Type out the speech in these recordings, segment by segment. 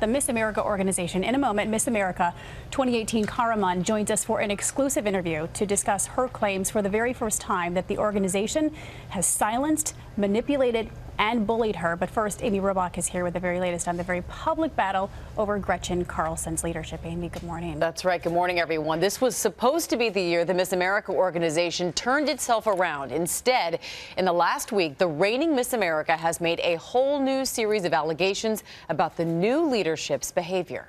the Miss America organization. In a moment, Miss America 2018 Cara Mund joins us for an exclusive interview to discuss her claims for the very first time that the organization has silenced, manipulated, and bullied her. But first, Amy Robach is here with the very latest on the very public battle over Gretchen Carlson's leadership. Amy, good morning. That's right. Good morning, everyone. This was supposed to be the year the Miss America organization turned itself around. Instead, in the last week, the reigning Miss America has made a whole new series of allegations about the new leadership's behavior.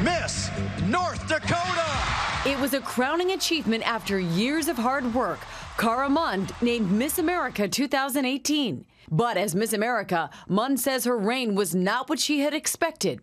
Miss North Dakota! It was a crowning achievement after years of hard work. Cara Mund named Miss America 2018. But as Miss America, Mund says her reign was not what she had expected.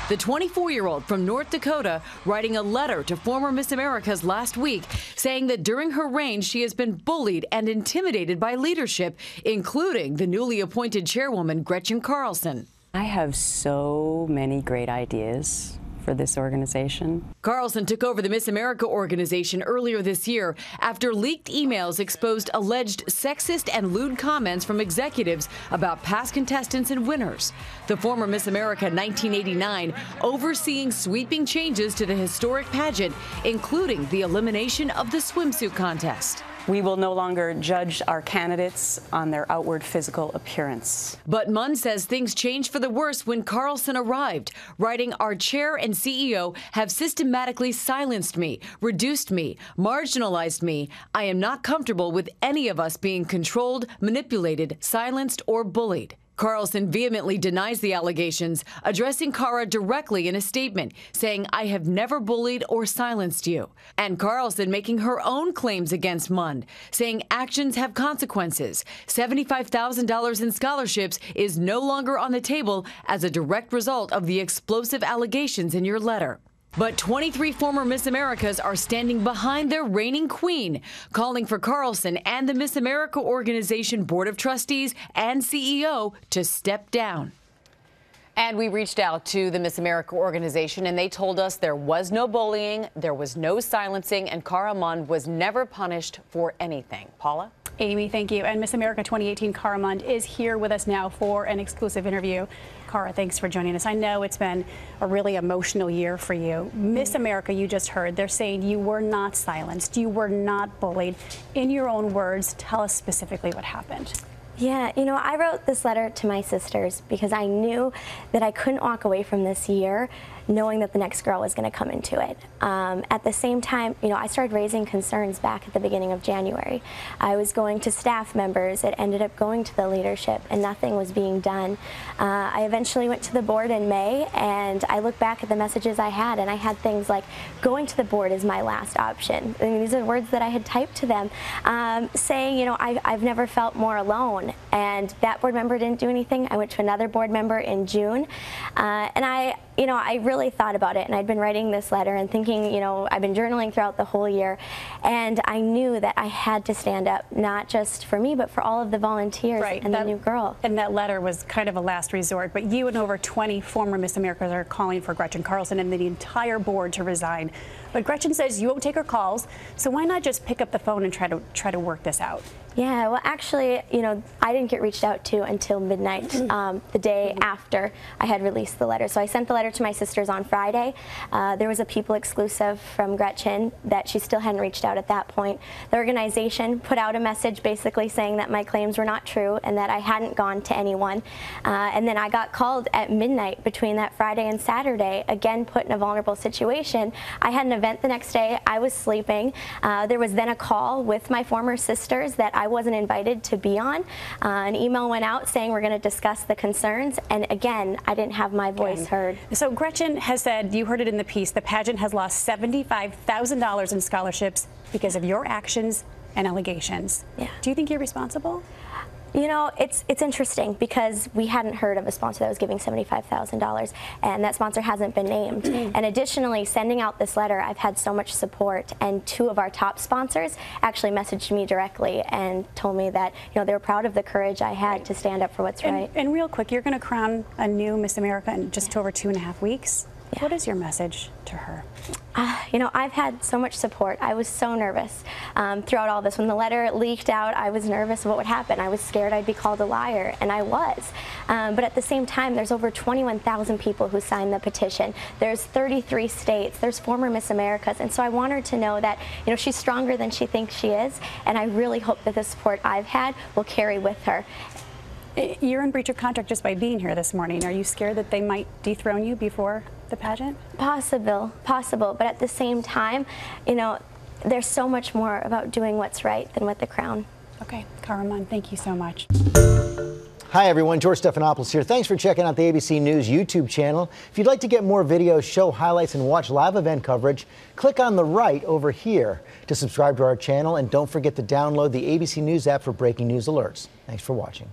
The 24-year-old from North Dakota writing a letter to former Miss Americas last week saying that during her reign she has been bullied and intimidated by leadership, including the newly appointed chairwoman Gretchen Carlson. I have so many great ideas for this organization. Carlson took over the Miss America organization earlier this year after leaked emails exposed alleged sexist and lewd comments from executives about past contestants and winners. The former Miss America 1989 overseeing sweeping changes to the historic pageant, including the elimination of the swimsuit contest. We will no longer judge our candidates on their outward physical appearance. But Mund says things changed for the worse when Carlson arrived, writing, "Our chair and CEO have systematically silenced me, reduced me, marginalized me. I am not comfortable with any of us being controlled, manipulated, silenced, or bullied." Carlson vehemently denies the allegations, addressing Cara directly in a statement, saying, "I have never bullied or silenced you." And Carlson making her own claims against Mund, saying actions have consequences. $75,000 in scholarships is no longer on the table as a direct result of the explosive allegations in your letter. But 23 former Miss Americas are standing behind their reigning queen, calling for Carlson and the Miss America organization board of trustees and CEO to step down. And we reached out to the Miss America organization, and they told us there was no bullying, there was no silencing, and Cara Mund was never punished for anything. Paula? Amy, thank you. And Miss America 2018 Cara Mund is here with us now for an exclusive interview. Cara, thanks for joining us. I know it's been a really emotional year for you. Miss America, you just heard, they're saying you were not silenced, you were not bullied. In your own words, tell us specifically what happened. Yeah, you know, I wrote this letter to my sisters because I knew that I couldn't walk away from this year knowing that the next girl was going to come into it. At the same time, you know, I started raising concerns back at the beginning of January. I was going to staff members. It ended up going to the leadership, and nothing was being done. I eventually went to the board in May, and I look back at the messages I had, and I had things like, "Going to the board is my last option." I mean, these are words that I had typed to them, saying, you know, I've never felt more alone. And that board member didn't do anything. I went to another board member in June, and I really thought about it, and I'd been writing this letter and thinking, you know, I've been journaling throughout the whole year, and I knew that I had to stand up, not just for me, but for all of the volunteers and the new girl. And that letter was kind of a last resort, but you and over 20 former Miss Americas are calling for Gretchen Carlson and the entire board to resign. But Gretchen says you won't take her calls, so why not just pick up the phone and try to work this out? Yeah, well, actually, you know, I didn't get reached out to until midnight, the day after I had released the letter. So I sent the letter to my sisters on Friday. There was a people exclusive from Gretchen that she still hadn't reached out at that point. The organization put out a message basically saying that my claims were not true and that I hadn't gone to anyone. And then I got called at midnight between that Friday and Saturday, again put in a vulnerable situation. I had an event the next day. I was sleeping. There was then a call with my former sisters that I wasn't invited to be on. An email went out saying we're going to discuss the concerns, and again, I didn't have my voice heard. So Gretchen has said, you heard it in the piece, the pageant has lost $75,000 in scholarships because of your actions and allegations. Yeah. Do you think you're responsible? You know, it's interesting because we hadn't heard of a sponsor that was giving $75,000, and that sponsor hasn't been named. And additionally, sending out this letter, I've had so much support, and two of our top sponsors actually messaged me directly and told me that, you know, they were proud of the courage I had to stand up for what's right. And real quick, you're going to crown a new Miss America in just over 2.5 weeks. Yeah. What is your message to her? You know, I've had so much support. I was so nervous throughout all this. When the letter leaked out, I was nervous of what would happen. I was scared I'd be called a liar, and I was. But at the same time, there's over 21,000 people who signed the petition. There's 33 states. There's former Miss Americas. And so I want her to know that, you know, she's stronger than she thinks she is. And I really hope that the support I've had will carry with her. You're in breach of contract just by being here this morning. Are you scared that they might dethrone you before the pageant? Possible, but at the same time, you know, there's so much more about doing what's right than with the crown. Okay, Cara Mund, thank you so much. Hi everyone, George Stephanopoulos here. Thanks for checking out the ABC News YouTube channel. If you'd like to get more videos, show highlights, and watch live event coverage, click on the right over here to subscribe to our channel, and don't forget to download the ABC News app for breaking news alerts. Thanks for watching.